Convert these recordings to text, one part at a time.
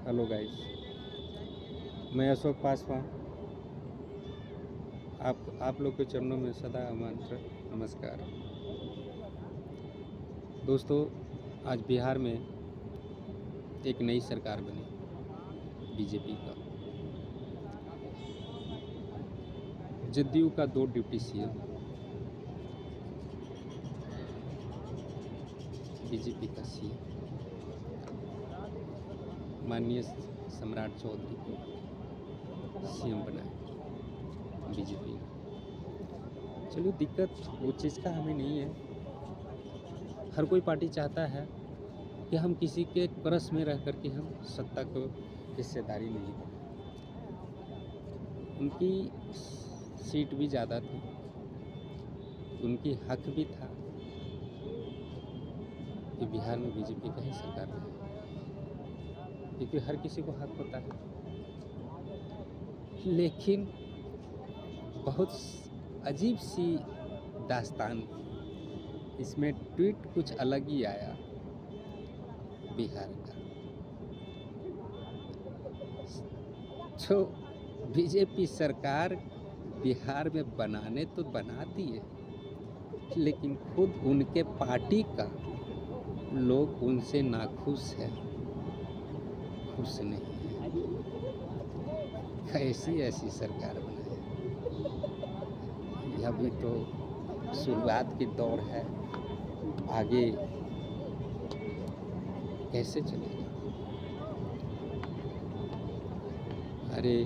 Hello guys, मैं अशोक पासवान। आप लोग के चरणों में सदा आमंत्रण। नमस्कार दोस्तों। आज बिहार में एक नई सरकार बनी, बीजेपी का। जदयू का 2 डिप्टी सीएम, बीजेपी का सीएम माननीय सम्राट चौधरी को सीएम बनाए बीजेपी ने। चलिए, दिक्कत वो चीज़ का हमें नहीं है। हर कोई पार्टी चाहता है कि हम किसी के क्रस में रह कर के हम सत्ता को हिस्सेदारी नहीं करें। उनकी सीट भी ज़्यादा थी, उनकी हक भी था कि बिहार में बीजेपी का ही सरकार रहे, क्योंकि हर किसी को हक होता है। लेकिन बहुत अजीब सी दास्तान, इसमें ट्वीट कुछ अलग ही आया बिहार का। जो बीजेपी सरकार बिहार में बनाने तो बनाती है, लेकिन खुद उनके पार्टी का लोग उनसे नाखुश है, खुश नहीं है। कैसी ऐसी सरकार बनाए? अभी तो शुरुआत की दौर है, आगे कैसे चलेगा? अरे,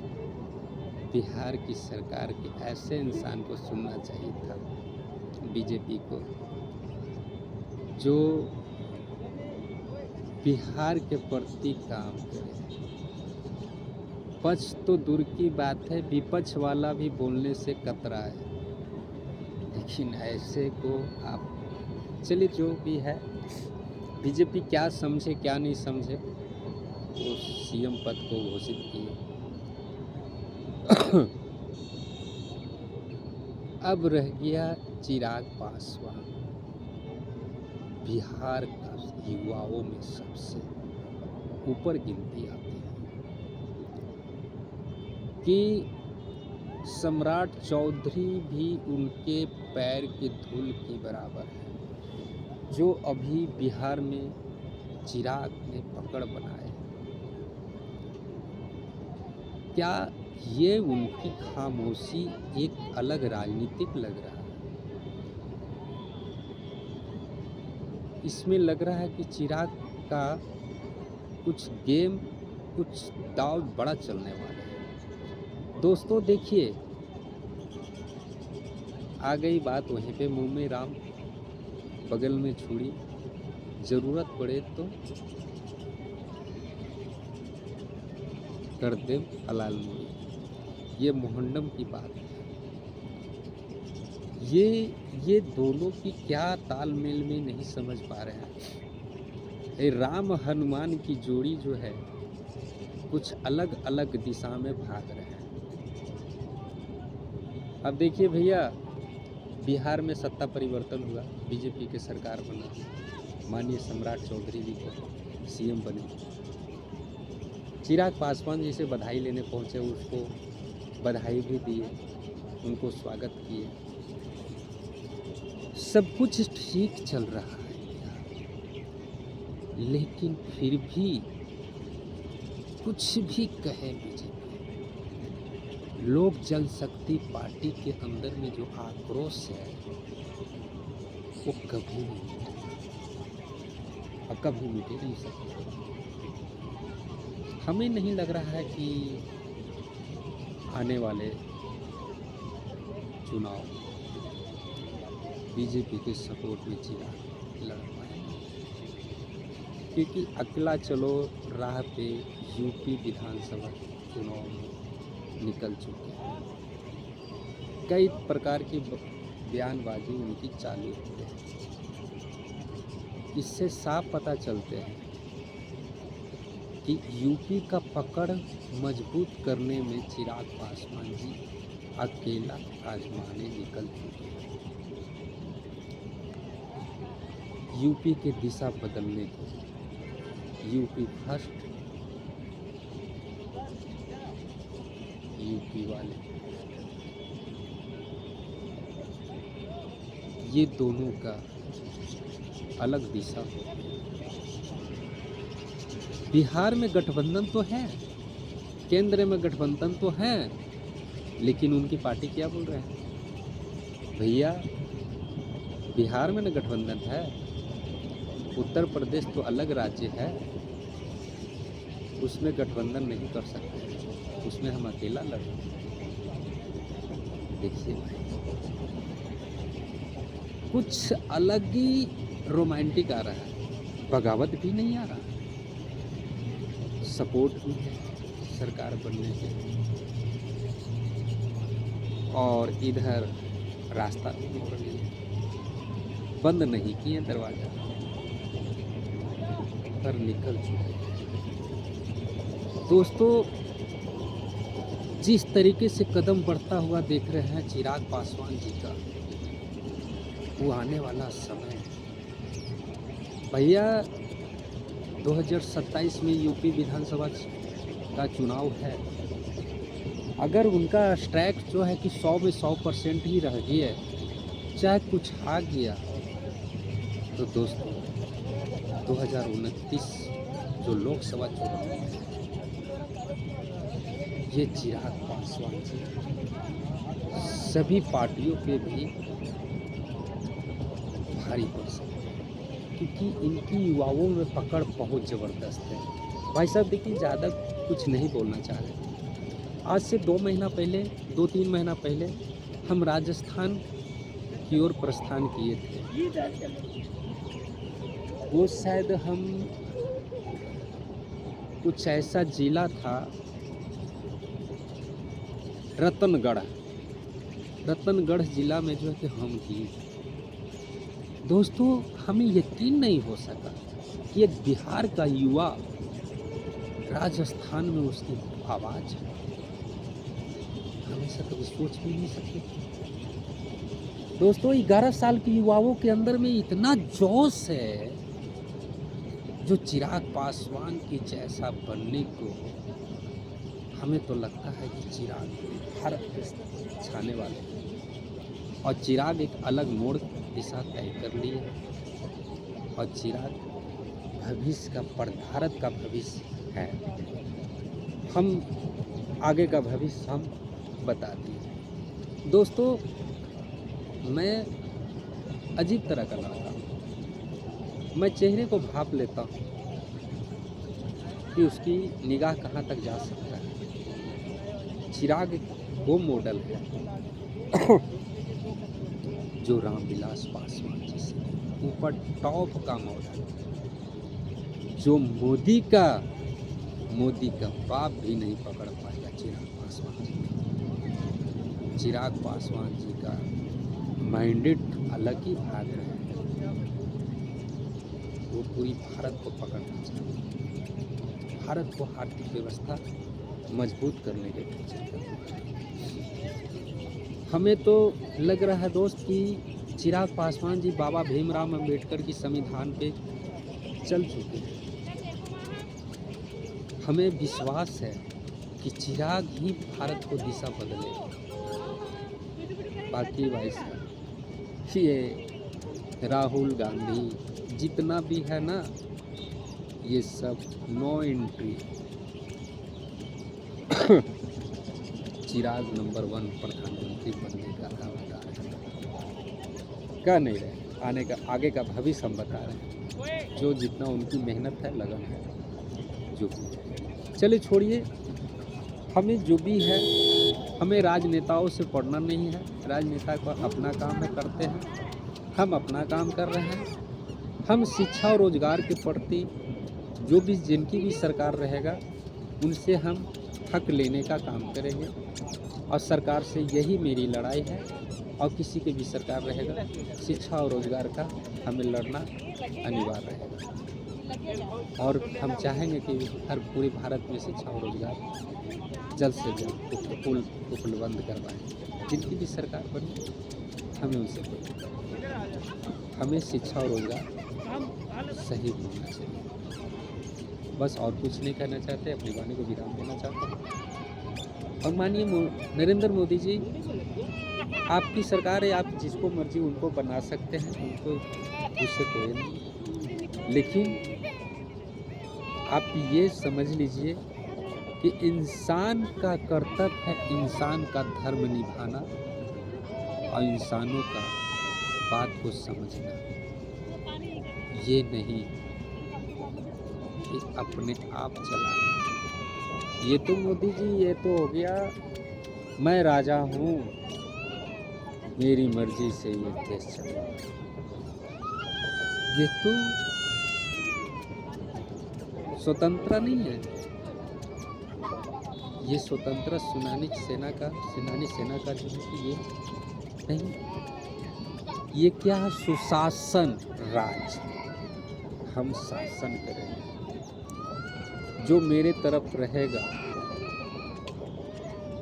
बिहार की सरकार के ऐसे इंसान को सुनना चाहिए था, बीजेपी को, जो बिहार के प्रति काम करे। पक्ष तो दूर की बात है, विपक्ष वाला भी बोलने से कतरा है। लेकिन ऐसे को आप, चलिए जो भी है, बीजेपी क्या समझे क्या नहीं समझे, वो सीएम पद को घोषित किए। अब रह गया चिराग पासवान। बिहार का युवाओं में सबसे ऊपर गिनती आती है कि सम्राट चौधरी भी उनके पैर की धूल के बराबर है, जो अभी बिहार में चिराग ने पकड़ बनाए। क्या ये उनकी खामोशी एक अलग राजनीतिक लग रहा है? इसमें लग रहा है कि चिराग का कुछ गेम, कुछ दाव बड़ा चलने वाला है। दोस्तों देखिए, आ गई बात वहीं पे, मुंह में राम बगल में छुरी, जरूरत पड़े तो कर दे हलाल मूरी। ये मोहंडम की बात है। ये दोनों की क्या तालमेल में नहीं समझ पा रहे हैं। ये राम हनुमान की जोड़ी जो है, कुछ अलग अलग दिशा में भाग रहे हैं। अब देखिए भैया, बिहार में सत्ता परिवर्तन हुआ, बीजेपी की सरकार बना, माननीय सम्राट चौधरी जी को सीएम बने। चिराग पासवान जी से बधाई लेने पहुंचे, उसको बधाई भी दिए, उनको स्वागत किए। सब कुछ ठीक चल रहा है, लेकिन फिर भी कुछ भी कहे बीजेपी, लोक जनशक्ति पार्टी के अंदर में जो आक्रोश है, वो कभी नहीं मिटेगा और कभी मिटे नहीं सकता। हमें नहीं लग रहा है कि आने वाले चुनाव बीजेपी के सपोर्ट में चिराग लड़ पाएंगे, क्योंकि अकेला चलो राह पे यूपी विधानसभा चुनाव में निकल चुके हैं। कई प्रकार की बयानबाजी उनकी चालू होते हैं। इससे साफ पता चलते हैं कि यूपी का पकड़ मजबूत करने में चिराग पासवान जी अकेला आजमाने निकल चुके हैं। यूपी की दिशा बदलने को, यूपी फर्स्ट यूपी वाले, ये दोनों का अलग दिशा हो। बिहार में गठबंधन तो है, केंद्र में गठबंधन तो है, लेकिन उनकी पार्टी क्या बोल रहे हैं? भैया बिहार में न गठबंधन है, उत्तर प्रदेश तो अलग राज्य है, उसमें गठबंधन नहीं कर सकते, उसमें हम अकेला लड़ेंगे। देखिए कुछ अलग ही रोमांटिक आ रहा है, बगावत भी नहीं आ रहा, सपोर्ट भी है सरकार बनने के, और इधर रास्ता भी मोड़ रही है, बंद नहीं किए दरवाजा पर निकल चुके। दोस्तों जिस तरीके से कदम बढ़ता हुआ देख रहे हैं चिराग पासवान जी का, वो आने वाला समय भैया 2027 में यूपी विधानसभा का चुनाव है। अगर उनका स्ट्राइक जो है कि 100 में 100% ही रह गया, चाहे कुछ आ गया, तो दोस्तों 2029 जो लोकसभा चुनाव है, ये चिराग पासवान जी सभी पार्टियों पे भी भारी पड़ सकते हैं, क्योंकि इनकी युवाओं में पकड़ बहुत ज़बरदस्त है। भाई साहब देखिए, ज़्यादा कुछ नहीं बोलना चाह रहे। आज से 2-3 महीना पहले हम राजस्थान की ओर प्रस्थान किए थे। वो शायद हम कुछ ऐसा जिला था, रतनगढ़ जिला में जो है कि हम थी। दोस्तों हमें यकीन नहीं हो सका कि एक बिहार का युवा राजस्थान में उसकी आवाज़ है, हमेशा कभी सोच भी नहीं सके। दोस्तों 11 साल के युवाओं के अंदर में इतना जोश है, जो चिराग पासवान की जैसा बनने को हमें तो लगता है कि चिराग भारत पे छाने वाले हैं। और चिराग एक अलग मोड़ दिशा तय कर ली है, और चिराग भविष्य का भारत का भविष्य है। हम आगे का भविष्य हम बता दिए। दोस्तों मैं अजीब तरह का लड़का हूँ, मैं चेहरे को भाप लेता हूँ कि उसकी निगाह कहाँ तक जा सकता है। चिराग वो मॉडल है जो रामविलास पासवान जी से ऊपर टॉप का मॉडल, जो मोदी का बाप भी नहीं पकड़ पाएगा चिराग पासवान जी। चिराग पासवान जी का माइंडेड अलग ही भाग है, वो पूरी भारत को पकड़ना चाहते हैं, भारत को आर्थिक व्यवस्था मजबूत करने के पीछे। हमें तो लग रहा है दोस्त कि चिराग पासवान जी बाबा भीमराव अंबेडकर की संविधान पे चल चुके हैं। हमें विश्वास है कि चिराग ही भारत को दिशा बदलेगा। बाकी भाई साहब ये राहुल गांधी जितना भी है ना, ये सब नो एंट्री। चिराग नंबर 1 प्रधानमंत्री बनने का काम बता रहे हैं, कह नहीं रहे, आने का आगे का भविष्य हम बता रहे हैं। जो जितना उनकी मेहनत है, लगन है, जो भी चले छोड़िए, हमें जो भी है, हमें राजनेताओं से पढ़ना नहीं है। राजनेता को अपना काम है, करते हैं, हम अपना काम कर रहे हैं। हम शिक्षा और रोजगार के प्रति जो भी जिनकी भी सरकार रहेगा, उनसे हम हक लेने का काम करेंगे, और सरकार से यही मेरी लड़ाई है। और किसी की भी सरकार रहेगा, शिक्षा और रोजगार का हमें लड़ना अनिवार्य है। और हम चाहेंगे कि हर पूरे भारत में शिक्षा और रोजगार जल्द से जल्द उपलब्ध करवाएं। जिनकी भी सरकार बनी, हमें उनसे हमें शिक्षा और रोजगार सही मिलना चाहिए। बस और कुछ नहीं कहना चाहते, अपनी वाणी को विराम देना चाहते हैं। और मानिए नरेंद्र मोदी जी, आपकी सरकार है, आप जिसको मर्जी उनको बना सकते हैं, उनको उससे कोई नहीं। लेकिन आप ये समझ लीजिए कि इंसान का कर्तव्य है इंसान का धर्म निभाना और इंसानों का बात को समझना, ये नहीं कि अपने आप चलाना। ये तो मोदी जी, ये तो हो गया मैं राजा हूँ, मेरी मर्जी से ये देश चलेगा। ये तो स्वतंत्रता नहीं है, ये स्वतंत्र सेनानी सेना का जो है कि ये नहीं, ये क्या है, सुशासन राज। हम शासन करेंगे, जो मेरे तरफ रहेगा,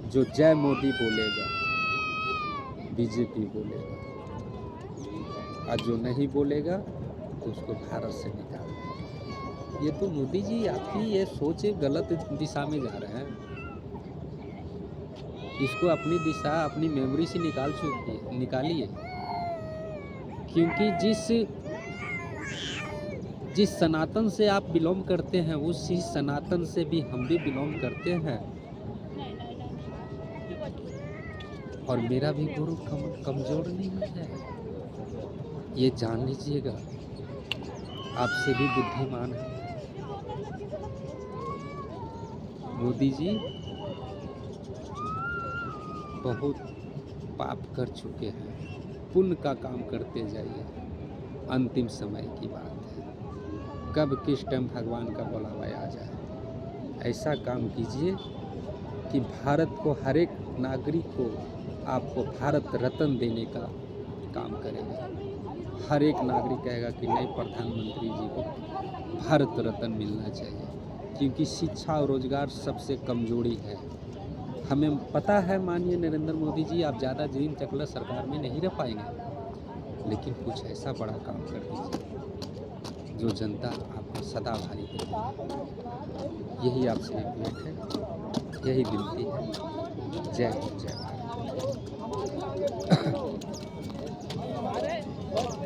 जो जय मोदी बोलेगा बीजेपी बोलेगा, और जो नहीं बोलेगा तो उसको भारत से निकाल देगा। ये तो मोदी जी आपकी ये सोच गलत दिशा में जा रहे हैं। इसको अपनी दिशा अपनी मेमोरी से निकालिए, क्योंकि जिस सनातन से आप बिलोंग करते हैं उसी सनातन से भी हम भी बिलोंग करते हैं, और मेरा भी गुरु कमजोर नहीं है, ये जान लीजिएगा। आपसे भी बुद्धिमान है मोदी जी, बहुत पाप कर चुके हैं, पुण्य का काम करते जाइए, अंतिम समय की बात है, कब किस टाइम भगवान का बुलावा आ जाए। ऐसा काम कीजिए कि भारत को, हर एक नागरिक को आपको भारत रत्न देने का काम करेगा। हर एक नागरिक कहेगा कि नए प्रधानमंत्री जी को भारत रत्न मिलना चाहिए, क्योंकि शिक्षा और रोजगार सबसे कमजोरी है। हमें पता है माननीय नरेंद्र मोदी जी, आप ज़्यादा दिन तक सरकार में नहीं रह पाएंगे, लेकिन कुछ ऐसा बड़ा काम कर दीजिए जो जनता आपको सदा भारी करेगी। यही आपसे रिक्वेस्ट है, यही विनती है। जय हिंद, जय भारत।